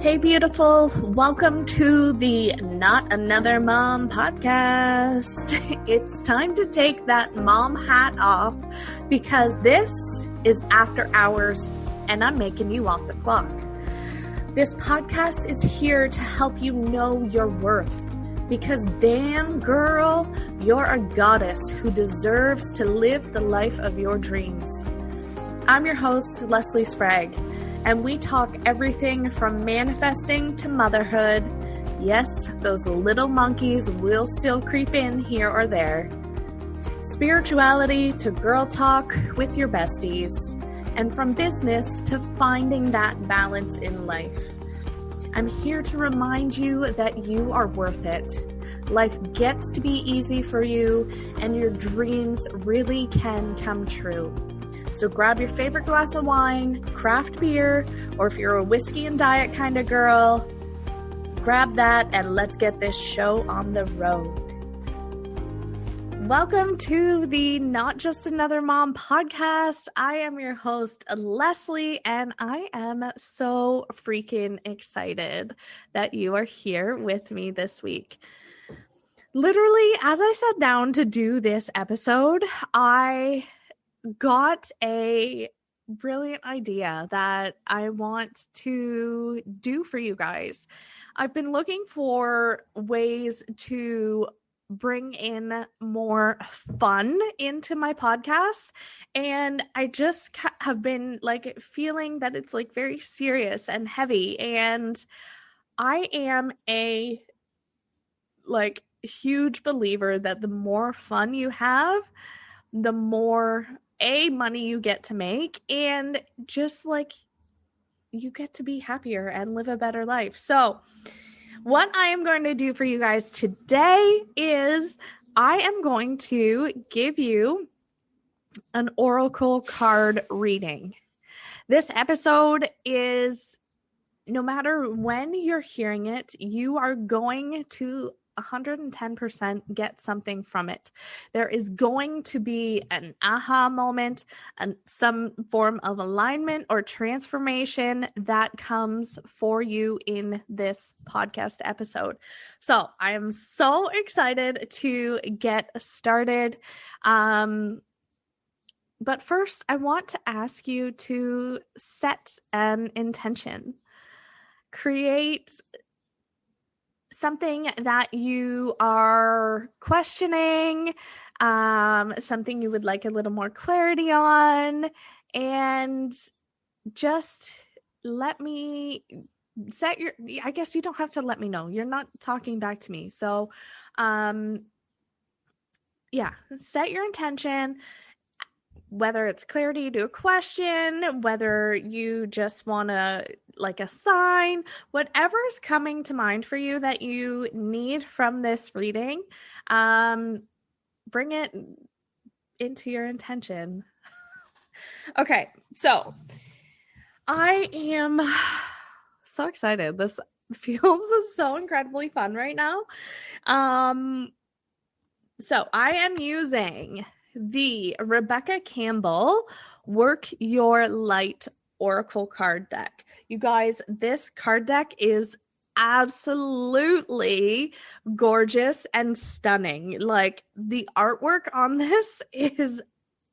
Hey, beautiful. Welcome to the Not Another Mom podcast. It's time to take that mom hat off because this is after hours and I'm making you off the clock. This podcast is here to help you know your worth because damn girl, you're a goddess who deserves to live the life of your dreams. I'm your host, Leslie Sprague, and we talk everything from manifesting to motherhood. Yes, those little monkeys will still creep in here or there. Spirituality to girl talk with your besties, and from business to finding that balance in life. I'm here to remind you that you are worth it. Life gets to be easy for you, and your dreams really can come true. So grab your favorite glass of wine, craft beer, or if you're a whiskey and diet kind of girl, grab that and let's get this show on the road. Welcome to the Not Just Another Mom podcast. I am your host, Leslie, and I am so freaking excited that you are here with me this week. Literally, as I sat down to do this episode, I got a brilliant idea that I want to do for you guys. I've been looking for ways to bring in more fun into my podcast, and I just have been feeling that it's very serious and heavy, and I am a huge believer that the more fun you have, the more money you get to make, and just you get to be happier and live a better life. So what I am going to do for you guys today is I am going to give you an oracle card reading. This episode is, no matter when you're hearing it, you are going to 110% get something from it. There is going to be an aha moment and some form of alignment or transformation that comes for you in this podcast episode. So I am so excited to get started. But first, I want to ask you to set an intention. Create something that you are questioning, something you would like a little more clarity on, and just let me set your, I guess you don't have to let me know. You're not talking back to me. So, set your intention, whether it's clarity to a question, whether you just want to a sign, whatever's coming to mind for you that you need from this reading, bring it into your intention. Okay, so I am so excited. This feels so incredibly fun right now. So I am using the Rebecca Campbell Work Your Light Oracle card deck. You guys, this card deck is absolutely gorgeous and stunning. The artwork on this is,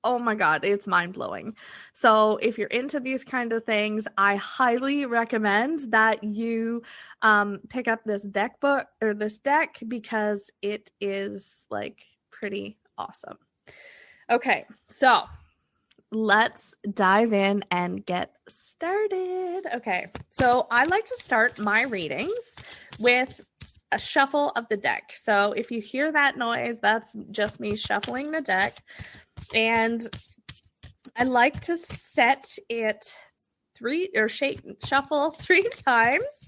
oh my God, it's mind-blowing. So if you're into these kind of things, I highly recommend that you pick up this deck because it is pretty awesome. Okay, so let's dive in and get started. Okay, so I like to start my readings with a shuffle of the deck. So if you hear that noise, that's just me shuffling the deck. And I like to set it shuffle 3 times,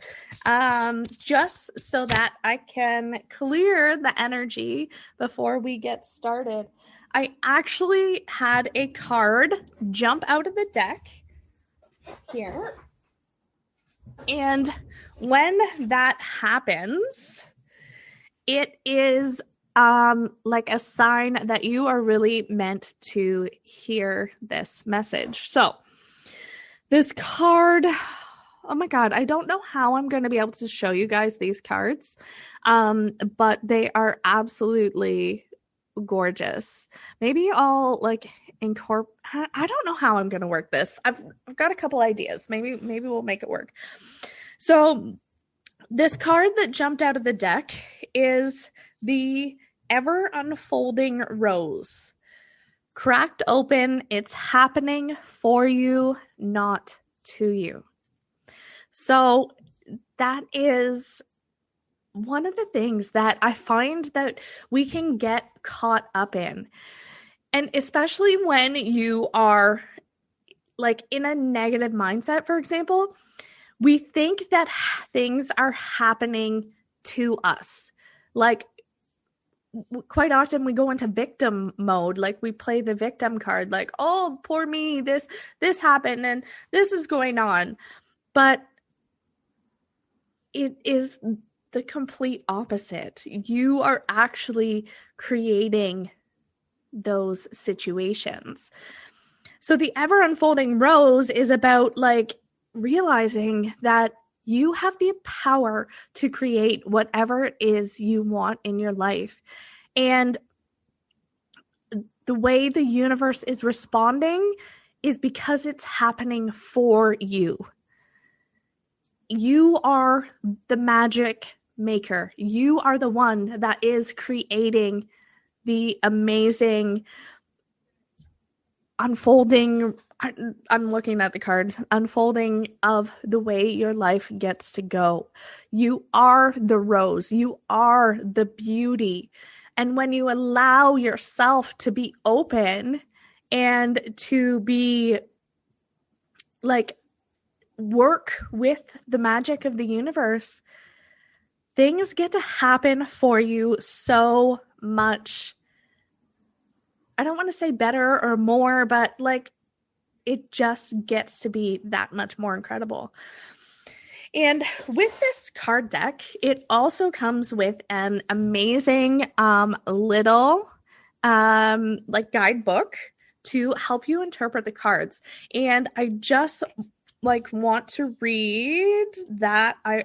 just so that I can clear the energy before we get started. I actually had a card jump out of the deck here. And when that happens, it is a sign that you are really meant to hear this message. So this card Oh my God, I don't know how I'm going to be able to show you guys these cards, but they are absolutely gorgeous. Maybe I'll like incorporate. I don't know how I'm going to work this. I've got a couple ideas. Maybe we'll make it work. So this card that jumped out of the deck is the ever unfolding rose. Cracked open, it's happening for you, not to you. So that is one of the things that I find that we can get caught up in. And especially when you are like in a negative mindset, for example, we think that things are happening to us. Like quite often we go into victim mode, like we play the victim card, like, oh, poor me, this happened and this is going on. But it is the complete opposite. You are actually creating those situations. So the ever unfolding rose is about like realizing that you have the power to create whatever it is you want in your life. And the way the universe is responding is because it's happening for you. You are the magic maker. You are the one that is creating the amazing unfolding. I'm looking at the card, unfolding of the way your life gets to go. You are the rose. You are the beauty. And when you allow yourself to be open and to be like, work with the magic of the universe, things get to happen for you so much. I don't want to say better or more, but like it just gets to be that much more incredible. And with this card deck, it also comes with an amazing little like guidebook to help you interpret the cards. And I just like want to read that. I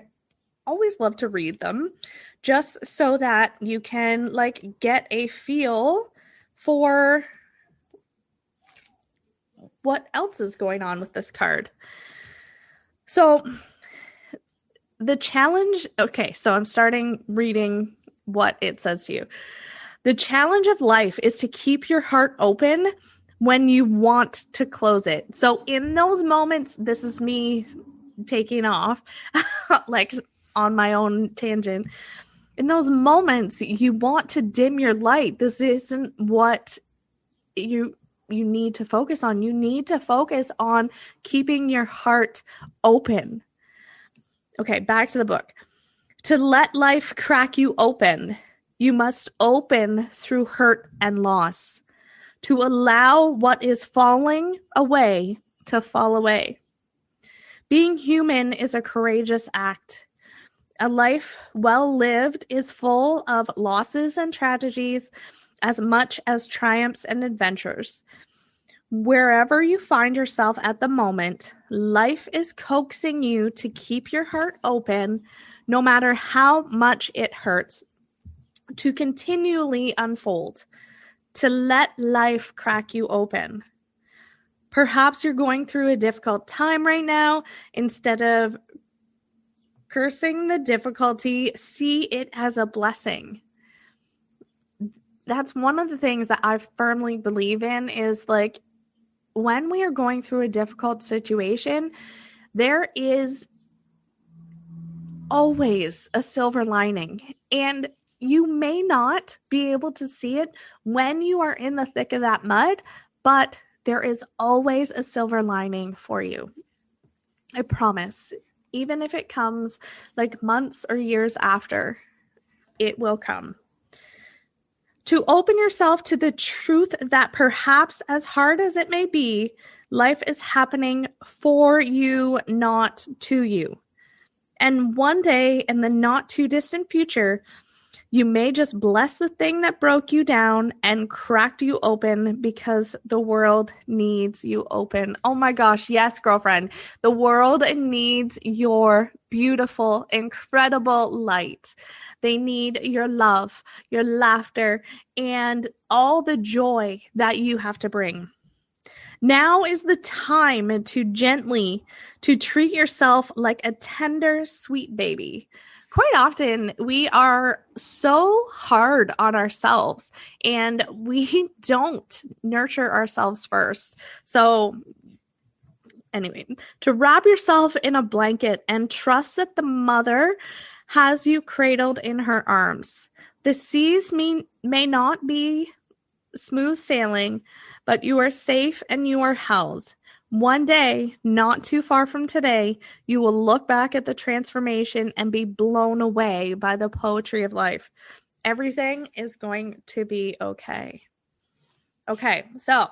always love to read them just so that you can like get a feel for what else is going on with this card. So the challenge, okay, so I'm starting reading what it says to you. The challenge of life is to keep your heart open when you want to close it. So in those moments, this is me taking off like on my own tangent. In those moments, you want to dim your light. This isn't what you need to focus on. You need to focus on keeping your heart open. Okay, back to the book. To let life crack you open, you must open through hurt and loss. To allow what is falling away to fall away. Being human is a courageous act. A life well lived is full of losses and tragedies as much as triumphs and adventures. Wherever you find yourself at the moment, life is coaxing you to keep your heart open, no matter how much it hurts, to continually unfold. To let life crack you open. Perhaps you're going through a difficult time right now. Instead of cursing the difficulty, see it as a blessing. That's one of the things that I firmly believe in is like when we are going through a difficult situation, there is always a silver lining. And you may not be able to see it when you are in the thick of that mud, but there is always a silver lining for you. I promise. Even if it comes like months or years after, it will come. To open yourself to the truth that perhaps as hard as it may be, life is happening for you, not to you. And one day in the not too distant future, You may just bless the thing that broke you down and cracked you open because the world needs you open. Oh my gosh, yes, girlfriend. The world needs your beautiful, incredible light. They need your love, your laughter, and all the joy that you have to bring. Now is the time to gently to treat yourself like a tender, sweet baby. Quite often, we are so hard on ourselves and we don't nurture ourselves first. So, anyway, to wrap yourself in a blanket and trust that the mother has you cradled in her arms. The seas may not be smooth sailing, but you are safe and you are held. One day, not too far from today, you will look back at the transformation and be blown away by the poetry of life. Everything is going to be okay. Okay, so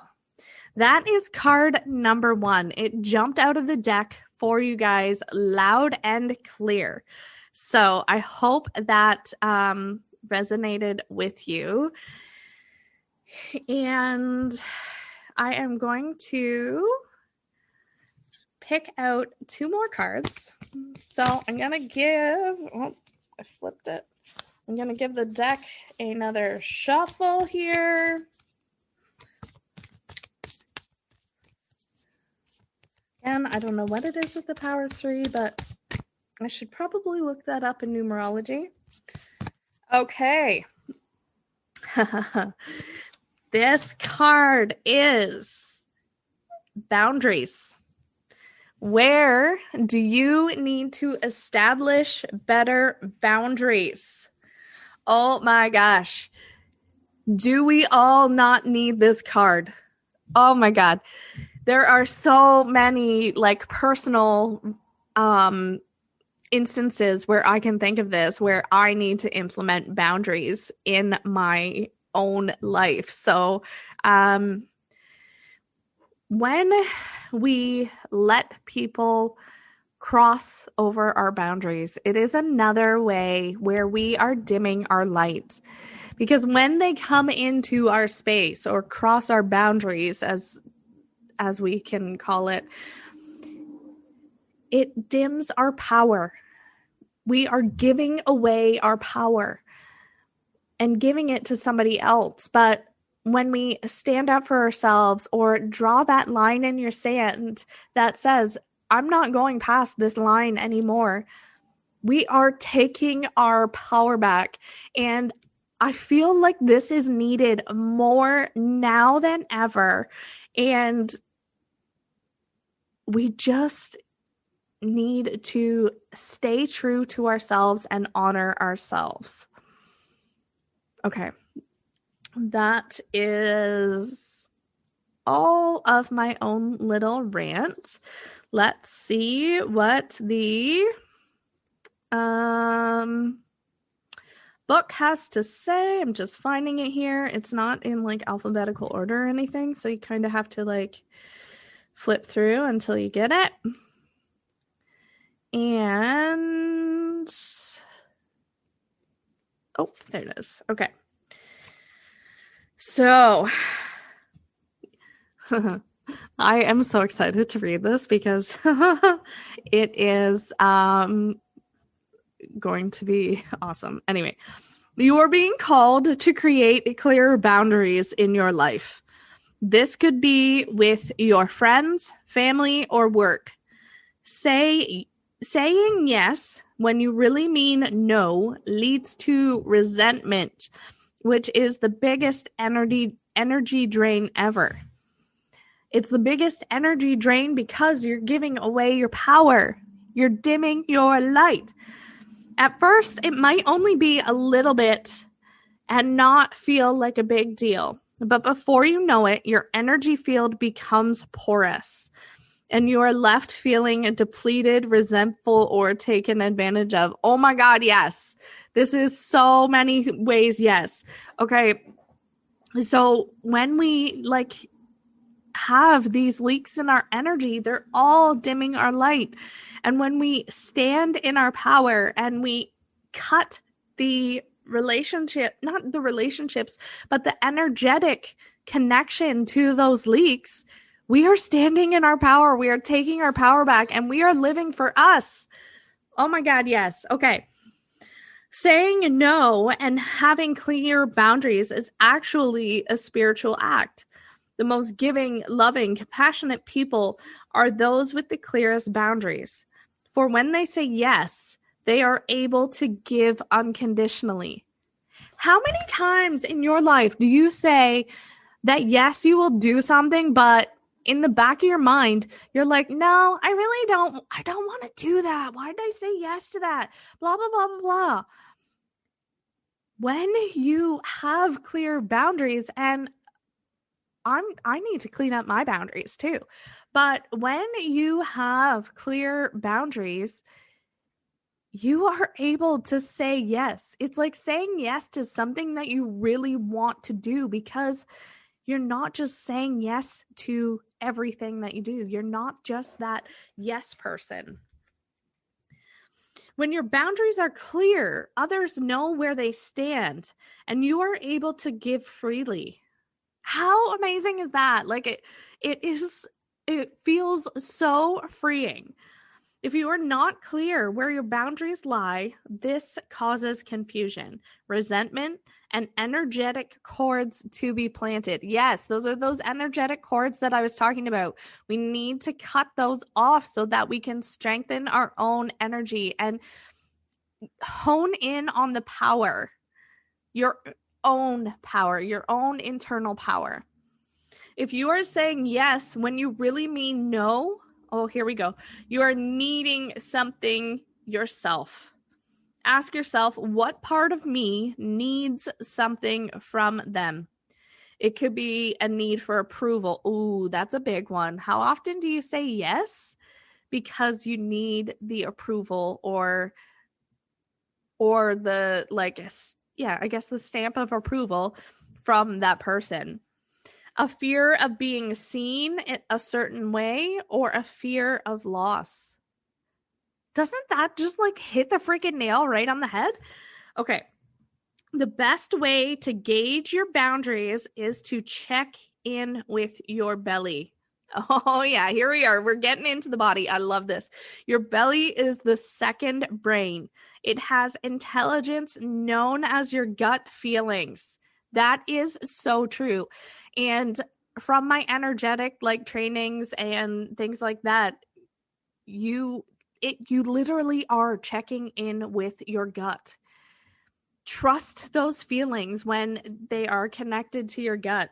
that is card number 1. It jumped out of the deck for you guys loud and clear. So I hope that resonated with you. And I am going to pick out 2 more cards. So I'm going to give, I flipped it. I'm going to give the deck another shuffle here. And I don't know what it is with the power 3, but I should probably look that up in numerology. Okay. This card is boundaries. Where do you need to establish better boundaries? Oh my gosh. Do we all not need this card? Oh my God. There are so many like personal instances where I can think of this, where I need to implement boundaries in my own life. So when we let people cross over our boundaries, it is another way where we are dimming our light. Because when they come into our space or cross our boundaries, as we can call it, it dims our power. We are giving away our power and giving it to somebody else. But when we stand up for ourselves or draw that line in your sand that says, I'm not going past this line anymore, we are taking our power back. And I feel like this is needed more now than ever. And we just need to stay true to ourselves and honor ourselves. Okay. That is all of my own little rant. Let's see what the book has to say. I'm just finding it here. It's not in like alphabetical order or anything, so you kind of have to like flip through until you get it. And oh, there it is. Okay. So I am so excited to read this because it is going to be awesome. Anyway, you are being called to create clearer boundaries in your life. This could be with your friends, family, or work. Saying yes when you really mean no leads to resentment, which is the biggest energy drain ever. It's the biggest energy drain because you're giving away your power. You're dimming your light. At first, it might only be a little bit and not feel like a big deal. But before you know it, your energy field becomes porous and you are left feeling depleted, resentful, or taken advantage of. Oh my God, yes. This is so many ways, yes. Okay, so when we have these leaks in our energy, they're all dimming our light. And when we stand in our power and we cut the not the relationships, but the energetic connection to those leaks, we are standing in our power. We are taking our power back and we are living for us. Oh my God, yes. Okay. Saying no and having clear boundaries is actually a spiritual act. The most giving, loving, compassionate people are those with the clearest boundaries. For when they say yes, they are able to give unconditionally. How many times in your life do you say that yes, you will do something, but in the back of your mind, you're like, no, I don't want to do that. Why did I say yes to that? Blah, blah, blah, blah, blah. When you have clear boundaries, and I need to clean up my boundaries too, but when you have clear boundaries, you are able to say yes. It's like saying yes to something that you really want to do, because you're not just saying yes to everything that you do. You're not just that yes person. When your boundaries are clear, others know where they stand, and you are able to give freely. How amazing is that? Like it feels so freeing. If you are not clear where your boundaries lie, this causes confusion, resentment, and energetic cords to be planted. Yes, those are those energetic cords that I was talking about. We need to cut those off so that we can strengthen our own energy and hone in on the power, your own power, your own internal power. If you are saying yes when you really mean no, oh, here we go. You are needing something yourself. Ask yourself, what part of me needs something from them? It could be a need for approval. Ooh, that's a big one. How often do you say yes because you need the approval or the I guess the stamp of approval from that person? A fear of being seen in a certain way or a fear of loss. Doesn't that just like hit the freaking nail right on the head? Okay. The best way to gauge your boundaries is to check in with your belly. Oh yeah, here we are. We're getting into the body. I love this. Your belly is the second brain. It has intelligence known as your gut feelings. That is so true. And from my energetic like trainings and things like that, you literally are checking in with your gut. Trust those feelings when they are connected to your gut.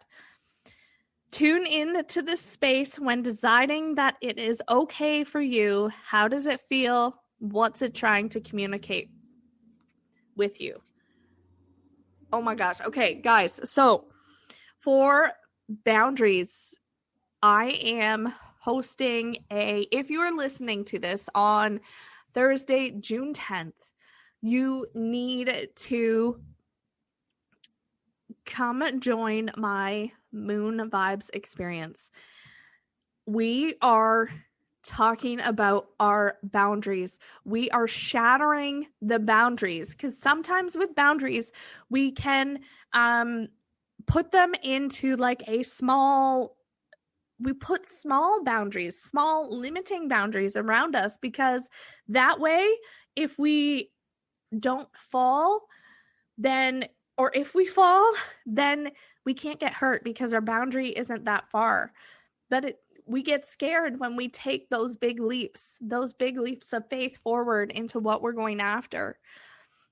Tune in to this space when deciding that it is okay for you. How does it feel? What's it trying to communicate with you? Oh my gosh. Okay, guys. So for boundaries, I am hosting if you are listening to this on Thursday, June 10th, you need to come join my Moon Vibes experience. We are talking about our boundaries. We are shattering the boundaries, because sometimes with boundaries, we can put them into like we put small boundaries, small limiting boundaries around us, because that way, if we don't fall, or if we fall, then we can't get hurt because our boundary isn't that far. But we get scared when we take those big leaps of faith forward into what we're going after.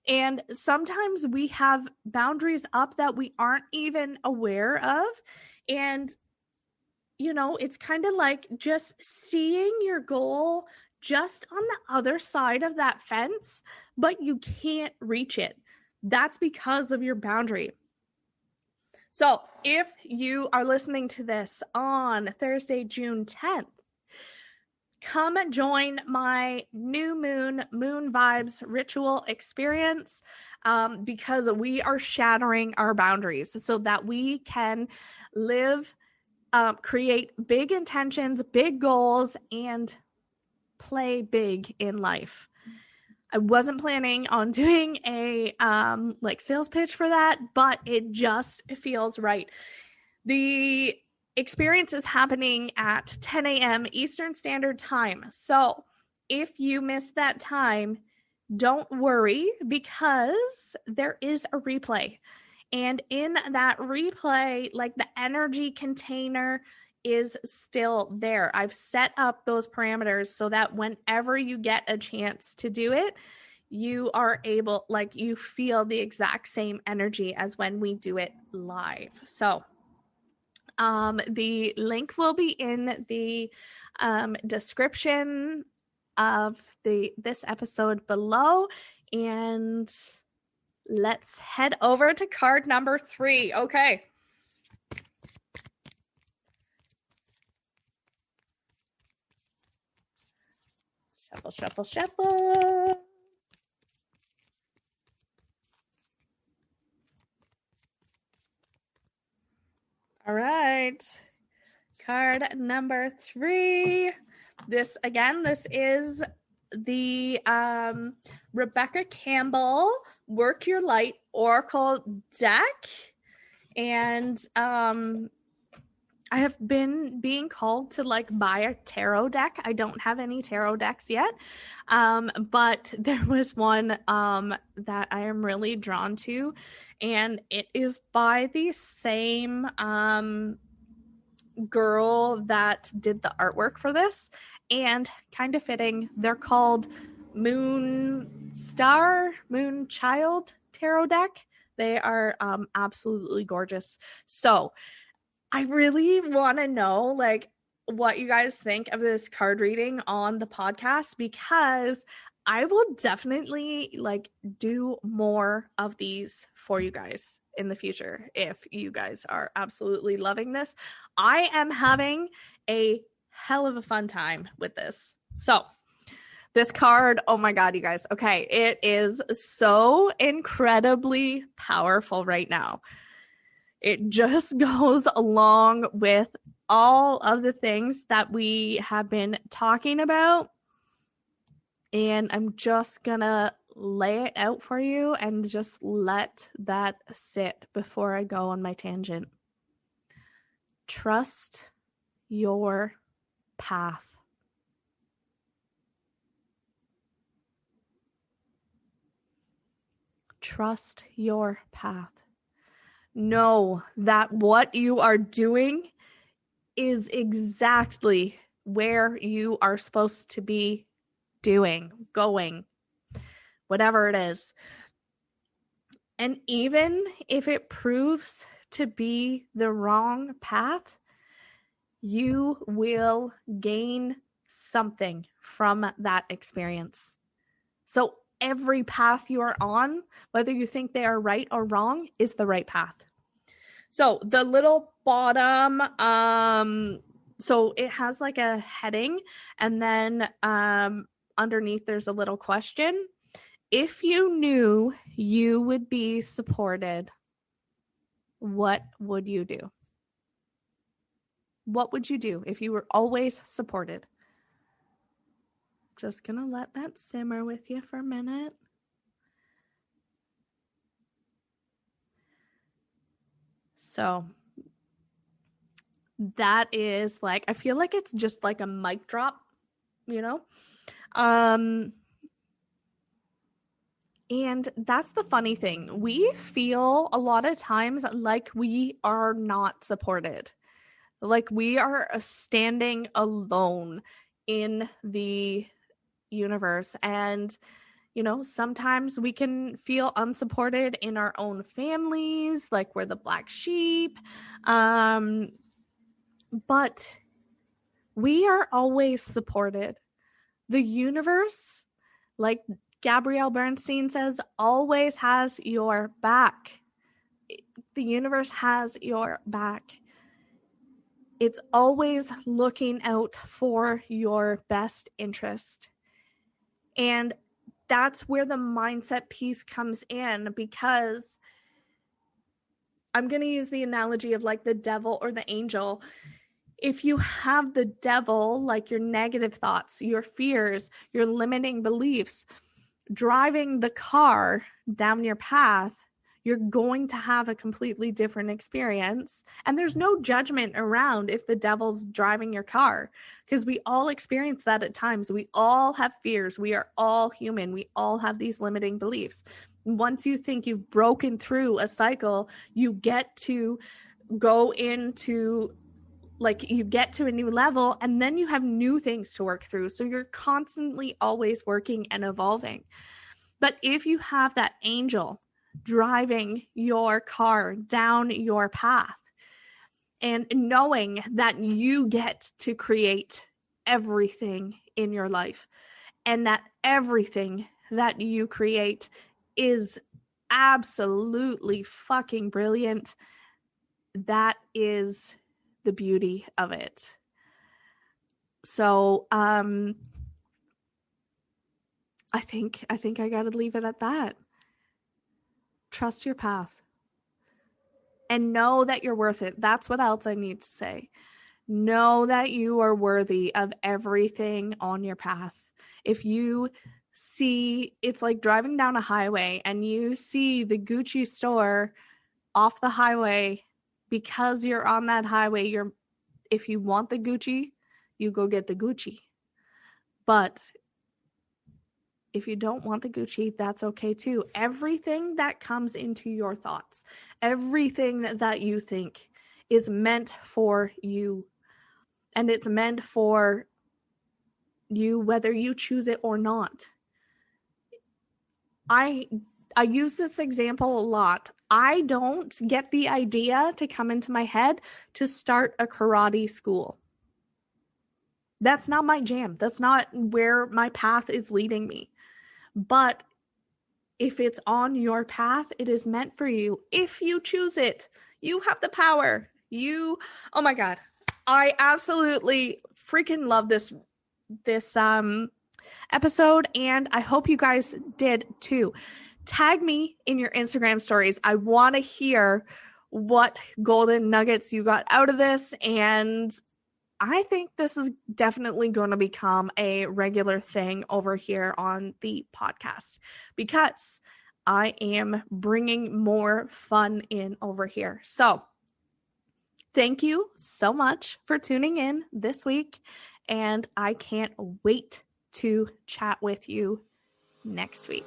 And sometimes we have boundaries up that we aren't even aware of. And, it's kind of like just seeing your goal just on the other side of that fence, but you can't reach it. That's because of your boundary. So if you are listening to this on Thursday, June 10th, come join my new moon vibes ritual experience, because we are shattering our boundaries so that we can live, create big intentions, big goals, and play big in life. I wasn't planning on doing a like sales pitch for that, but it just feels right. The experience is happening at 10 a.m. Eastern Standard Time. So if you miss that time, don't worry, because there is a replay. And in that replay, like, the energy container is still there. I've set up those parameters so that whenever you get a chance to do it, you are able, like, you feel the exact same energy as when we do it live. So the link will be in the description of this episode below, and let's head over to card number 3. Okay. Shuffle, shuffle, shuffle. All right. Card number 3. This is the Rebecca Campbell Work Your Light Oracle deck. And I have been being called to, like, buy a tarot deck. I don't have any tarot decks yet, but there was one that I am really drawn to, and it is by the same girl that did the artwork for this, and kind of fitting, they're called Moon Child tarot deck. They are absolutely gorgeous. So I really want to know, like, what you guys think of this card reading on the podcast, because I will definitely, like, do more of these for you guys in the future if you guys are absolutely loving this. I am having a hell of a fun time with this. So this card, oh my God, you guys. Okay, it is so incredibly powerful right now. It just goes along with all of the things that we have been talking about. And I'm just gonna lay it out for you and just let that sit before I go on my tangent. Trust your path. Trust your path. Know that what you are doing is exactly where you are supposed to be going, whatever it is. And even if it proves to be the wrong path, you will gain something from that experience. So every path you are on, whether you think they are right or wrong, is the right path. So the little bottom, so it has like a heading, and then underneath there's a little question. If you knew you would be supported, what would you do? What would you do if you were always supported? Just gonna let that simmer with you for a minute. So that is, like, I feel like it's just like a mic drop, you know? And that's the funny thing. We feel a lot of times like we are not supported. Like we are standing alone in the universe. And, you know, sometimes we can feel unsupported in our own families, like we're the black sheep. But we are always supported. The universe, like Gabrielle Bernstein says, always has your back. The universe has your back. It's always looking out for your best interest. And that's where the mindset piece comes in, because I'm going to use the analogy of like the devil or the angel. If you have the devil, like your negative thoughts, your fears, your limiting beliefs, driving the car down your path, you're going to have a completely different experience. And there's no judgment around if the devil's driving your car, because we all experience that at times. We all have fears. We are all human. We all have these limiting beliefs. Once you think you've broken through a cycle, you get to go into, like, you get to a new level, and then you have new things to work through. So you're constantly always working and evolving. But if you have that angel driving your car down your path and knowing that you get to create everything in your life, and that everything that you create is absolutely fucking brilliant, that is the beauty of it. So I think I gotta leave it at that. Trust your path and know that you're worth it. That's what else I need to say. Know that you are worthy of everything on your path. If you see, it's like driving down a highway and you see the Gucci store off the highway, because you're on that highway, if you want the Gucci, you go get the Gucci. But if you don't want the Gucci, that's okay too. Everything that comes into your thoughts, everything that you think is meant for you. And it's meant for you whether you choose it or not. I use this example a lot. I don't get the idea to come into my head to start a karate school. That's not my jam. That's not where my path is leading me. But if it's on your path, it is meant for you. If you choose it, you have the power. Oh my God. I absolutely freaking love this episode, and I hope you guys did too. Tag me in your Instagram stories. I want to hear what golden nuggets you got out of this, and I think this is definitely going to become a regular thing over here on the podcast, because I am bringing more fun in over here. So thank you so much for tuning in this week, and I can't wait to chat with you next week.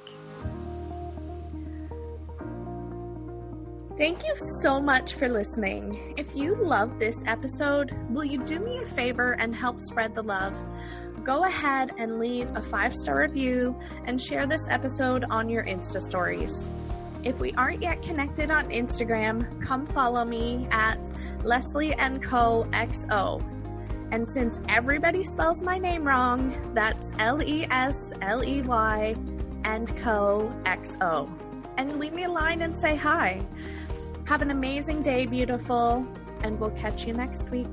Thank you so much for listening. If you loved this episode, will you do me a favor and help spread the love? Go ahead and leave a 5-star review and share this episode on your Insta stories. If we aren't yet connected on Instagram, come follow me at Leslie & Co XO. And since everybody spells my name wrong, that's Lesley & Co XO. And leave me a line and say hi. Have an amazing day, beautiful, and we'll catch you next week.